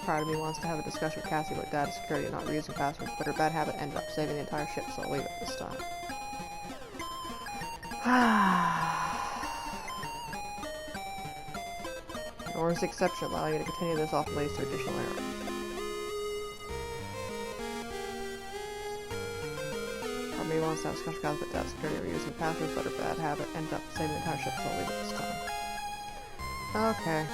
Part of me wants to have a discussion with Cassie about data security and not reusing passwords, but her bad habit ended up saving the entire ship, so I'll leave it this time. Nor is the exception allowing you to continue this often leads to additional errors. Part of me wants to have a discussion with Cassie about data security and reusing passwords, but her bad habit ended up saving the entire ship, so I'll leave it this time. Okay.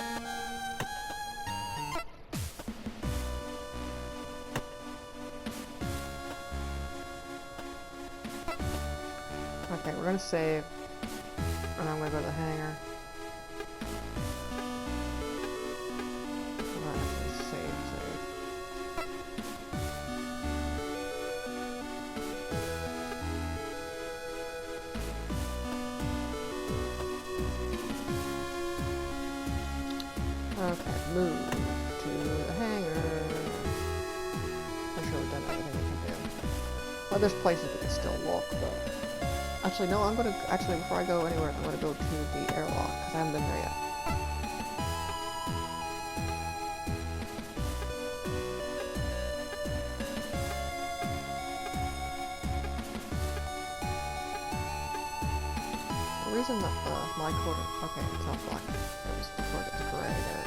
Okay, we're gonna save, and I'm gonna go to the hangar. Save. Okay, move to the hangar. I'm sure we've done everything we can do. Well, there's places we can still look, but... Actually, no, before I go anywhere, I'm gonna go to the airlock, because I haven't been there yet. The reason that my quarter... Okay, it's not black. It was before it gets gray there.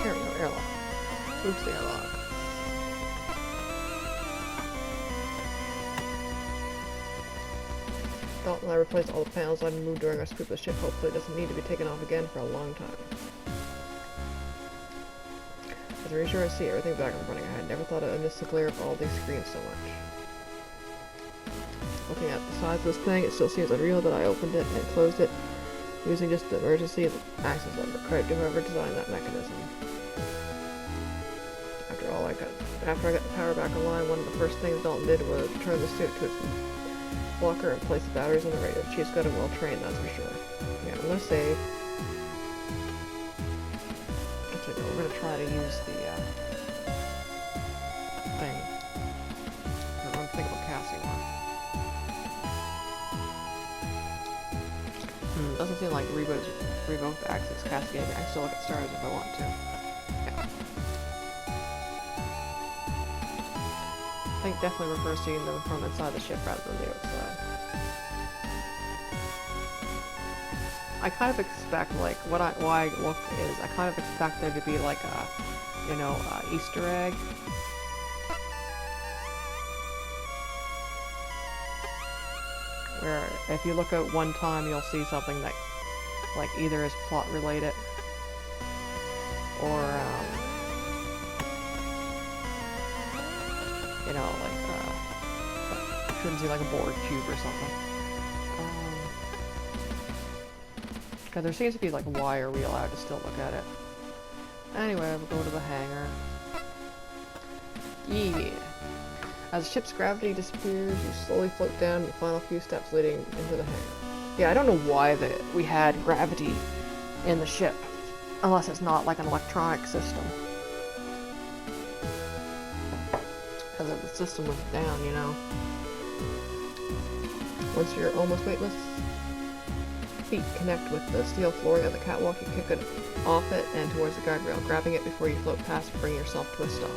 Here we go, airlock. Oops, the airlock. Dalton and I replaced all the panels I'd moved during our scoop of the ship. Hopefully it doesn't need to be taken off again for a long time. As a reassurance, see everything back and running. I had never thought I'd miss the glare of all these screens so much. Looking at the size of this thing, it still seems unreal that I opened it and closed it using just the emergency access lever. Credit to whoever designed that mechanism. After I got the power back online, one of the first things Dalton did was turn the suit to its blocker and place the batteries on the radio. Chief's got him well trained, that's for sure. Yeah, I'm gonna save. Actually, no, we're gonna try to use the thing. I'm gonna think about Cassie one. Doesn't seem like revoke the access Cassie gave me. I can still look at stars if I want to. Yeah. I think definitely prefers seeing them from inside the ship rather than the outside. I kind of expect, like, why I looked is, I kind of expect there to be like a, you know, Easter egg. Where if you look at one time, you'll see something that, like, either is plot related, or, you know, like, shouldn't see like a board cube or something. Because there seems to be like, why are we allowed to still look at it? Anyway, we'll go to the hangar. Yeah. As the ship's gravity disappears, you slowly float down the final few steps leading into the hangar. Yeah, I don't know why we had gravity in the ship, unless it's not like an electronic system. Because if the system was down, you know. Once you're almost weightless, feet connect with the steel flooring of the catwalk. You kick it off it and towards the guide rail, grabbing it before you float past, bring yourself to a stop.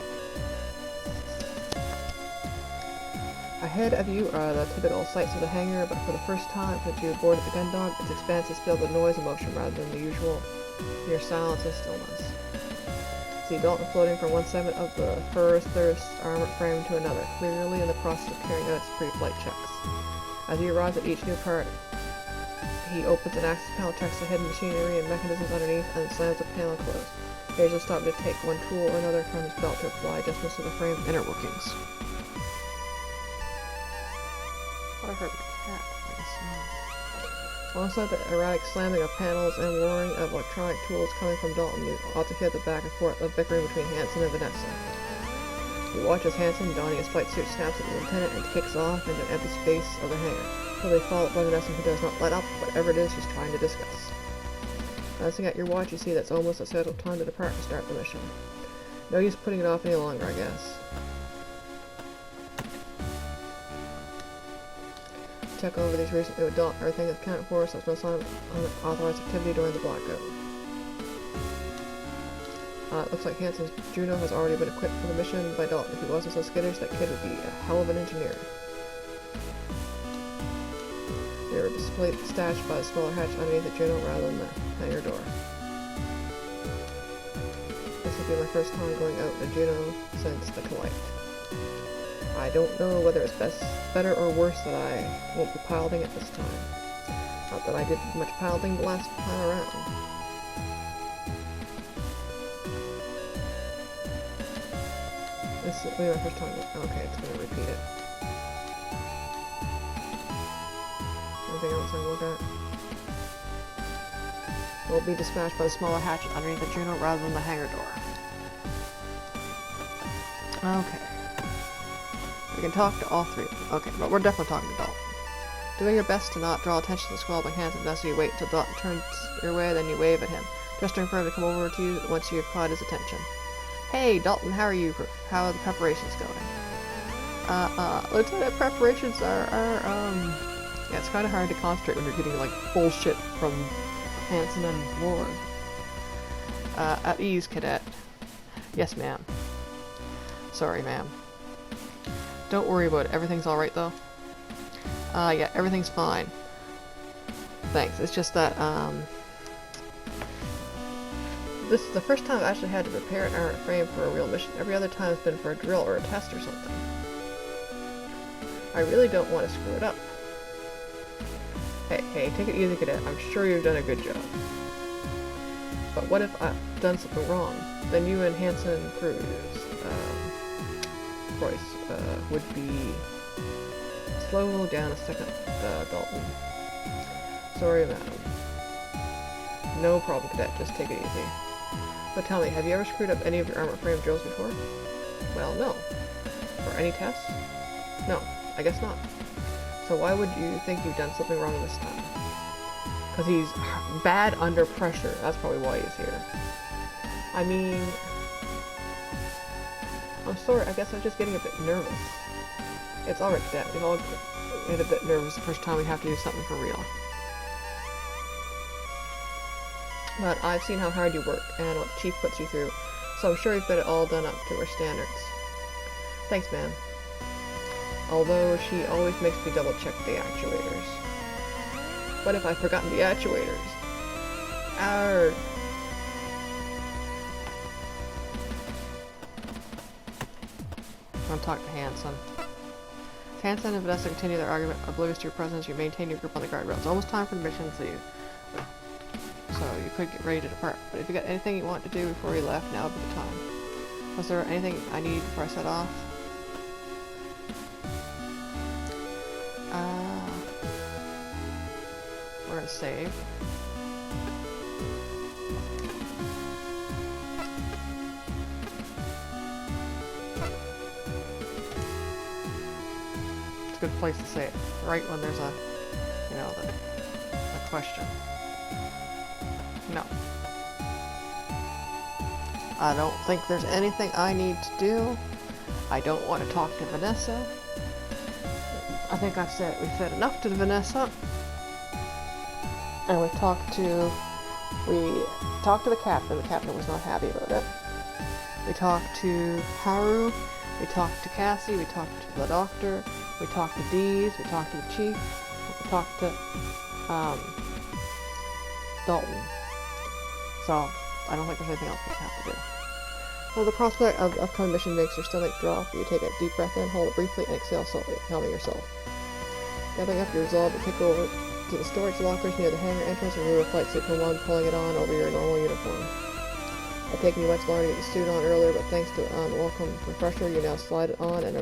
Ahead of you are the typical sights of the hangar, but for the first time since you boarded the Gundog, its expanse is filled with noise and motion rather than the usual near silence and stillness. See Dalton floating from one segment of the Fur's Thirst armored frame to another, clearly in the process of carrying out its pre-flight checks. As he arrives at each new part, he opens an access panel, checks the hidden machinery and mechanisms underneath, and slams the panel closed. He usually stops to take one tool or another from his belt to apply adjustments to the frame's inner workings. I heard a cat, like a smell. Alongside the erratic slamming of panels and whirring of electronic tools coming from Dalton, you ought to hear the back and forth of bickering between Hanson and Vanessa. You watch as Hanson, donning his flight suit, snaps at the lieutenant and kicks off into an empty space of the hangar, until they follow up by Vanessa, who does not let up whatever it is she's trying to discuss. Glancing at your watch, you see that's almost a scheduled time to depart and start the mission. No use putting it off any longer, I guess. Check over these recently with Dalton. Everything is accounted for, so there's no sign of unauthorized activity during the blackout. It looks like Hanson's Juno has already been equipped for the mission by Dalton. If he wasn't so skittish, that kid would be a hell of an engineer. They were stashed by the smaller hatch underneath the Juno rather than the hangar door. This will be my first time going out in a Juno since the collide. I don't know whether it's better or worse that I won't be piloting it this time. Not that I did much piloting the last time around. This will be my first time. Okay, it's going to repeat it. Anything else I look at? We'll be dispatched by the smaller hatch underneath the Juno rather than the hangar door. Okay. We can talk to all three of them. Okay, but we're definitely talking to Dalton. Doing your best to not draw attention to the squabbling hands, unless you wait until Dalton turns your way, then you wave at him, gesturing for him to come over to you once you've caught his attention. Hey, Dalton, how are you? How are the preparations going? Lieutenant, preparations are yeah, it's kind of hard to concentrate when you're getting, like, bullshit from Hanson and Ward. At ease, cadet. Yes, ma'am. Sorry, ma'am. Don't worry about it. Everything's alright, though? Yeah, everything's fine. Thanks. It's just that, this is the first time I've actually had to prepare an armored frame for a real mission. Every other time it's been for a drill or a test or something. I really don't want to screw it up. Hey, take it easy, cadet. I'm sure you've done a good job. But what if I've done something wrong? Then you and Hanson Cruz, Royce, would be... Slow down a second, Dalton. Sorry, madam. No problem, cadet. Just take it easy. But tell me, have you ever screwed up any of your armor frame drills before? Well, no. For any tests? No, I guess not. So why would you think you've done something wrong this time? Because he's bad under pressure. That's probably why he's here. I mean... I'm sorry, I guess I'm just getting a bit nervous. It's alright, cadet. We've all get a bit nervous the first time we have to do something for real. But I've seen how hard you work, and what the chief puts you through, so I'm sure you've got it all done up to our standards. Thanks, man. Although she always makes me double check the actuators. What if I've forgotten the actuators? Arrgh. I'll talk to Hanson. Hanson and Vanessa continue their argument. Oblivious to your presence, you maintain your grip on the guardrail. It's almost time for the mission, so you could get ready to depart. But if you got anything you want to do before you left, now would be the time. Was there anything I need before I set off? We're gonna save. It's a good place to say it, right when there's a, you know, a question. No. I don't think there's anything I need to do. I don't want to talk to Vanessa. I think we've said enough to Vanessa. And we talked to the captain. The captain was not happy about it. We talked to Haru. We talked to Cassie. We talked to the doctor. We talked to Dees. We talked to the chief. We talked to Dalton. So I don't think there's anything else we have to do. Well, the prospect of the upcoming mission makes your stomach drop. You take a deep breath in, hold it briefly, and exhale slowly, calming yourself. Gathering up your resolve, you kick over to the storage lockers near the hangar entrance and remove a flight suit from one, pulling it on over your normal uniform. It had taken you much longer to get the suit on earlier, but thanks to an welcome refresher, you now slide it on and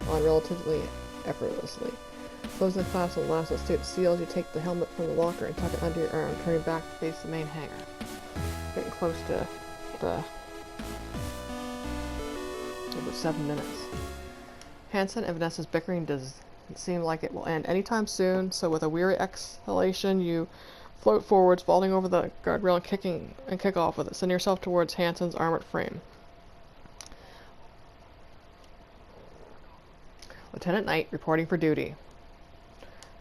on relatively effortlessly. Closing the clasp on the last of the suit seals, you take the helmet from the locker and tuck it under your arm, turning back to face the main hangar. Getting close to the... about 7 minutes. Hanson and Vanessa's bickering doesn't seem like it will end anytime soon, so with a weary exhalation, you float forwards, vaulting over the guardrail and kick off with it, sending yourself towards Hanson's armored frame. Lieutenant Knight reporting for duty.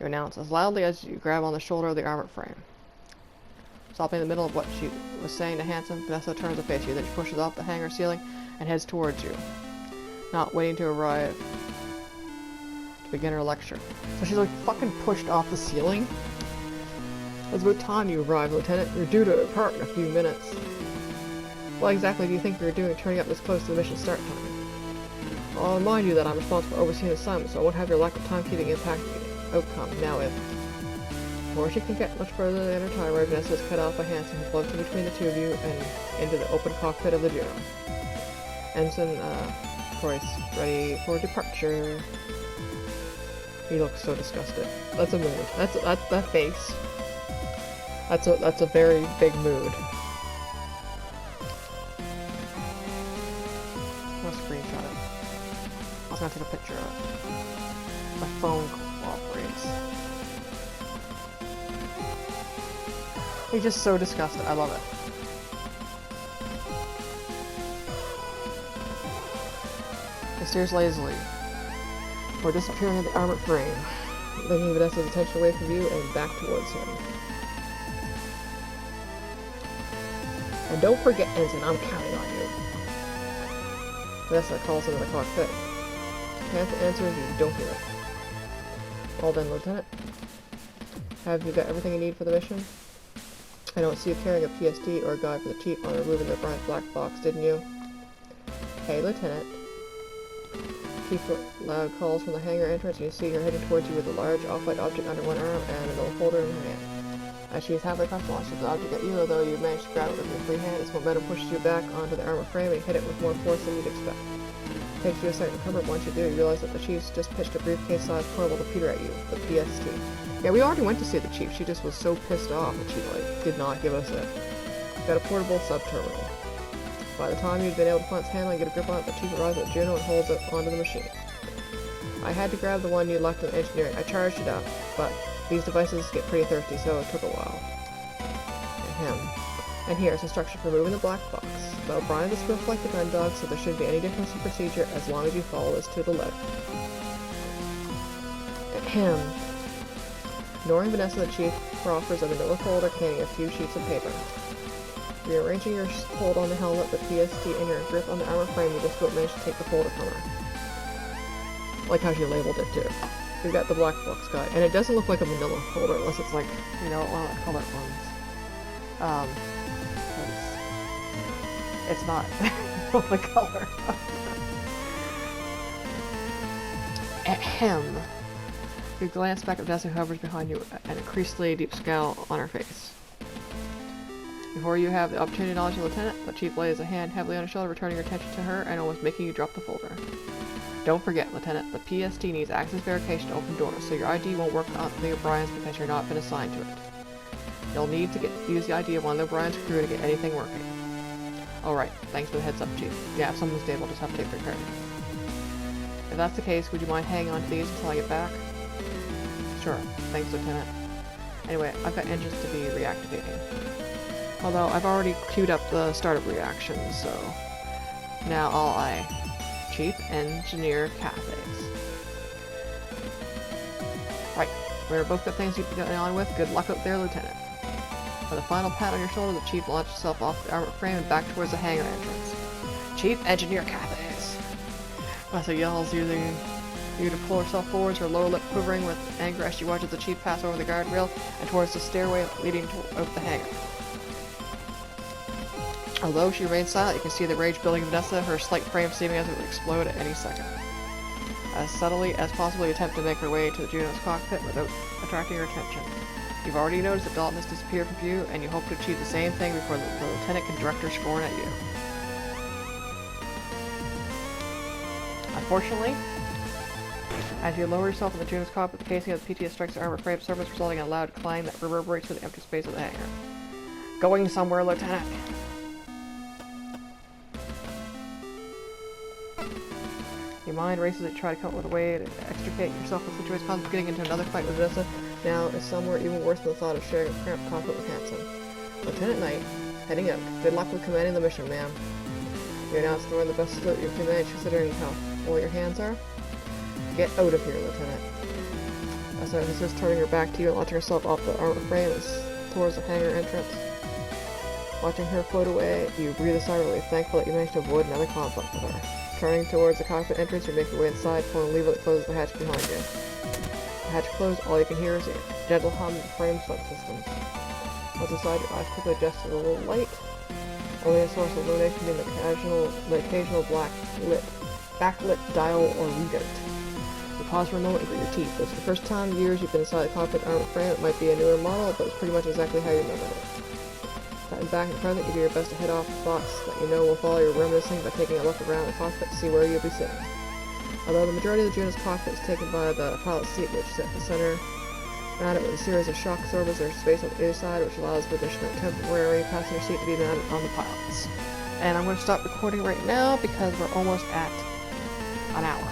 You announce as loudly as you grab on the shoulder of the armored frame. Stopping in the middle of what she was saying to Hanson, Vanessa turns to face you, then she pushes off the hangar ceiling and heads towards you, not waiting to arrive to begin her lecture. So she's like fucking pushed off the ceiling? It's about time you arrive, Lieutenant. You're due to depart in a few minutes. What exactly do you think you're doing turning up this close to the mission start time? I'll remind you that I'm responsible for overseeing the assignment, so I won't have your lack of timekeeping impact the outcome. Now if... Before she can get much further than her tirade, Vanessa is cut off by Hanson, who floats in between the two of you and into the open cockpit of the Juno. Ensign, Royce, ready for departure. He looks so disgusted. That's a mood. That's that face. That's a very big mood. I'm gonna screenshot it. I was gonna take a picture of it. My phone cooperates. He's just so disgusted. I love it. He stares lazily, or disappearing in the armored frame, bringing Vanessa's attention away from you and back towards him. And don't forget, Ensign, I'm counting on you. Vanessa calls into the cockpit. Hanson answers, you don't hear it. Well then, Lieutenant. Have you got everything you need for the mission? I don't see you carrying a PSD or a guide for the chief on removing the bright black box, didn't you? Hey, Lieutenant. Chief loud calls from the hangar entrance, and you see her heading towards you with a large off-white object under one arm and a little folder in her hand. As she is halfway across, launches the object at you, although you manage to grab it with your free hand. Its momentum pushes you back onto the armor frame, and you hit it with more force than you'd expect. It takes you a second to recover, but once you do, you realize that the Chief's just pitched a briefcase-sized portable computer at you, the PST. Yeah, we already went to see the Chief. She just was so pissed off that she, did not give us it. Got a portable sub-terminal. By the time you'd been able to find its handle and get a grip on it, the Chief arrives at Juno and holds it onto the machine. I had to grab the one you left in engineering. I charged it up, but these devices get pretty thirsty, so it took a while. And here's instruction for moving the black box. But O'Brien is swift like the gun dog, so there shouldn't be any difference in procedure as long as you follow this to the letter. Ignoring Vanessa, the Chief offers a manila folder containing a few sheets of paper. Rearranging your hold on the helmet, the PST, and your grip on the armor frame, you just don't manage to take the folder from her. Like how she labeled it, too. We've got the black box guide, and it doesn't look like a manila folder unless it's like, you know, one of the colored ones. It's not the color. Ahem. You glance back at Vanessa, who hovers behind you, an increasingly deep scowl on her face. Before you have the opportunity to acknowledge the lieutenant, the Chief lays a hand heavily on your shoulder, returning your attention to her and almost making you drop the folder. Don't forget, Lieutenant, the PST needs access verification to open doors, so your ID won't work on the O'Briens because you're not been assigned to it. You'll need to use the ID of one of the O'Brien's crew to get anything working. Alright, thanks for the heads up, Chief. Yeah, if someone's stable, just have to take their credit. If that's the case, would you mind hanging on to these until I get back? Sure, thanks, Lieutenant. Anyway, I've got engines to be reactivating. Although, I've already queued up the startup reaction, so... Now all Chief Engineer Cathays. Right, we're both got things you've been getting on with. Good luck out there, Lieutenant. With a final pat on your shoulder, the Chief launched himself off the armor frame and back towards the hangar entrance. Chief Engineer Cathays. Vanessa yells, using you to pull herself forwards, her lower lip quivering with anger as she watches the Chief pass over the guardrail and towards the stairway leading out the hangar. Although she remains silent, you can see the rage building in Vanessa, her slight frame seeming as it would explode at any second. As subtly as possible, you attempt to make her way to the Juno's cockpit without attracting her attention. You've already noticed that Dalton has disappeared from view, and you hope to achieve the same thing before the Lieutenant can direct her scorn at you. Unfortunately, as you lower yourself in the Juno's cockpit, the casing of the PTS strikes the armor frame surface, resulting in a loud clang that reverberates through the empty space of the hangar. Going somewhere, Lieutenant! Your mind races to try to come up with a way to extricate yourself from the situation, constantly getting into another fight with Vanessa. Now is somewhere even worse than the thought of sharing a cramped cockpit with Hanson. Lieutenant Knight, heading out. Good luck with commanding the mission, ma'am. You're now throwing the best salute you can manage considering how full your hands are. Get out of here, Lieutenant. As Vanessa is turning her back to you and launching herself off the armor frame towards the hangar entrance. Watching her float away, you breathe a sigh of relief, thankful that you managed to avoid another conflict with her. Turning towards the cockpit entrance, you make your way inside, pulling a lever that closes the hatch behind you. The hatch closed, all you can hear is a gentle hum of frame subsystems. Once inside, your eyes quickly adjust to the little light. Only a source of illumination being the occasional backlit dial or readout. You pause for a moment and grit your teeth. It's the first time in years you've been inside the cockpit armor frame. It might be a newer model, but it's pretty much exactly how you remember it. And back in front, you do your best to head off the thoughts that you know will follow your reminiscing by taking a look around the cockpit to see where you'll be sitting. Although the majority of the Juno's cockpit is taken by the pilot's seat, which sits at the center, mounted with a series of shock absorbers. There's space on either side, which allows for additional temporary passenger seat to be mounted on the pilot's. And I'm going to stop recording right now because we're almost at an hour.